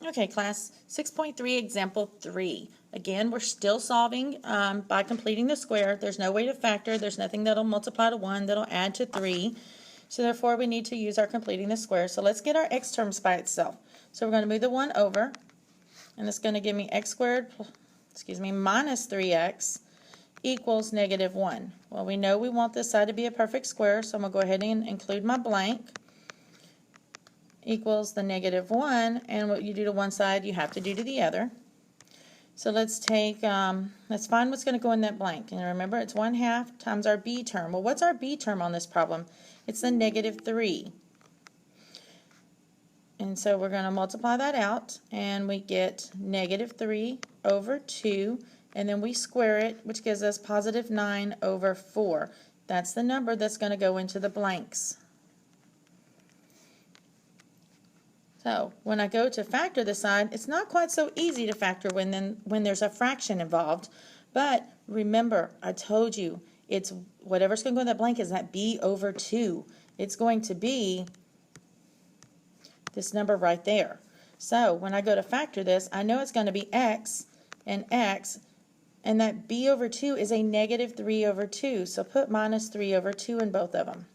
Okay, class, 6.3, example 3. Again, we're still solving by completing the square. There's no way to factor. There's nothing that'll multiply to 1 that'll add to 3. So therefore, we need to use our completing the square. So let's get our x terms by itself. So we're going to move the 1 over, and it's going to give me x squared, minus 3x equals negative 1. Well, we know we want this side to be a perfect square, so I'm going to go ahead and include my blank. Equals the negative 1, and what you do to one side you have to do to the other. So let's take, let's find what's going to go in that blank. And remember, it's 1/2 times our b term. Well, what's our b term on this problem? It's the negative 3. And so we're going to multiply that out, and we get negative 3 over 2, and then we square it, which gives us positive 9 over 4. That's the number that's going to go into the blanks. So when I go to factor the side, it's not quite so easy to factor when there's a fraction involved. But remember, I told you, it's whatever's going to go in that blank is that b over 2. It's going to be this number right there. So when I go to factor this, I know it's going to be x, and that b over 2 is a negative 3 over 2. So put minus 3 over 2 in both of them.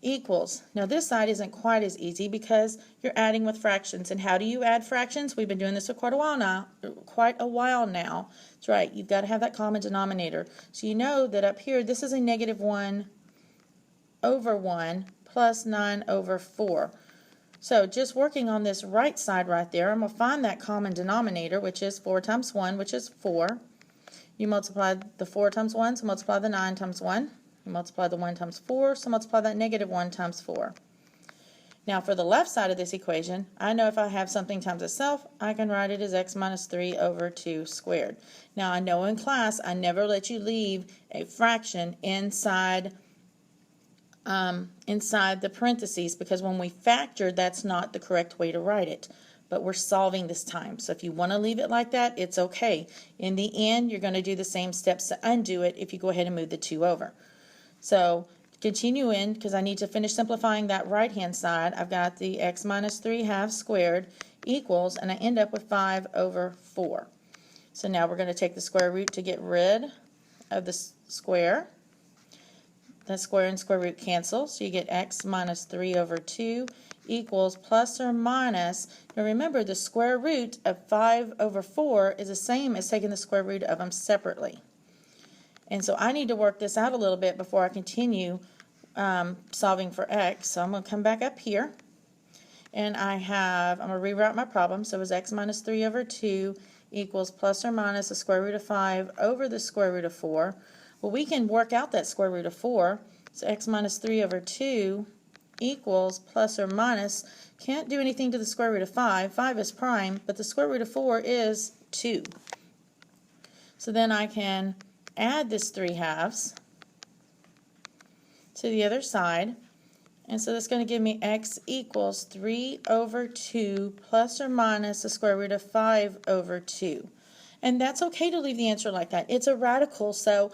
Equals. Now this side isn't quite as easy because you're adding with fractions. And how do you add fractions? We've been doing this for quite a while now. That's right, you've got to have that common denominator. So you know that up here this is a negative 1 over 1 plus 9 over 4. So just working on this right side right there, I'm going to find that common denominator, which is 4 times 1, which is 4. You multiply the 4 times 1, so multiply the 9 times 1. You multiply the 1 times 4, so multiply that negative 1 times 4. Now for the left side of this equation, I know if I have something times itself, I can write it as x minus 3 over 2 squared. Now I know in class I never let you leave a fraction inside the parentheses, because when we factor, that's not the correct way to write it. But we're solving this time. So if you want to leave it like that, it's okay. In the end, you're going to do the same steps to undo it if you go ahead and move the 2 over. So continue in, because I need to finish simplifying that right hand side. I've got the x minus 3/2 squared equals, and I end up with 5 over 4. So now we're going to take the square root to get rid of the square. The square and square root cancel, so you get x minus 3 over 2 equals plus or minus. Now remember, the square root of 5 over 4 is the same as taking the square root of them separately. And so I need to work this out a little bit before I continue solving for x. So I'm going to come back up here, and I'm going to rewrite my problem. So it was x minus 3 over 2 equals plus or minus the square root of 5 over the square root of 4. Well, we can work out that square root of 4. So x minus 3 over 2 equals plus or minus, can't do anything to the square root of 5. 5 is prime, but the square root of 4 is 2. So then I can add this 3/2 to the other side, and so that's going to give me x equals 3 over 2 plus or minus the square root of 5 over 2. And that's okay to leave the answer like that. It's a radical, so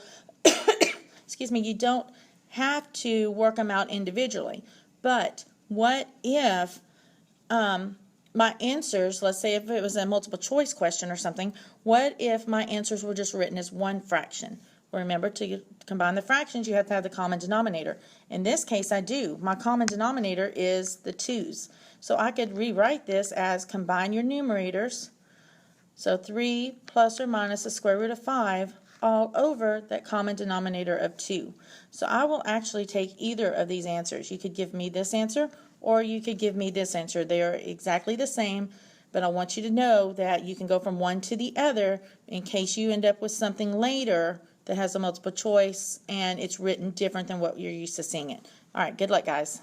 excuse me, you don't have to work them out individually. But what if my answers, let's say if it was a multiple choice question or something, what if my answers were just written as one fraction? Well, remember, to combine the fractions, you have to have the common denominator. In this case, I do. My common denominator is the 2's. So I could rewrite this as combine your numerators. So 3 plus or minus the square root of 5 all over that common denominator of 2. So I will actually take either of these answers. You could give me this answer, or you could give me this answer. They are exactly the same, but I want you to know that you can go from one to the other in case you end up with something later that has a multiple choice and it's written different than what you're used to seeing it. All right, good luck, guys.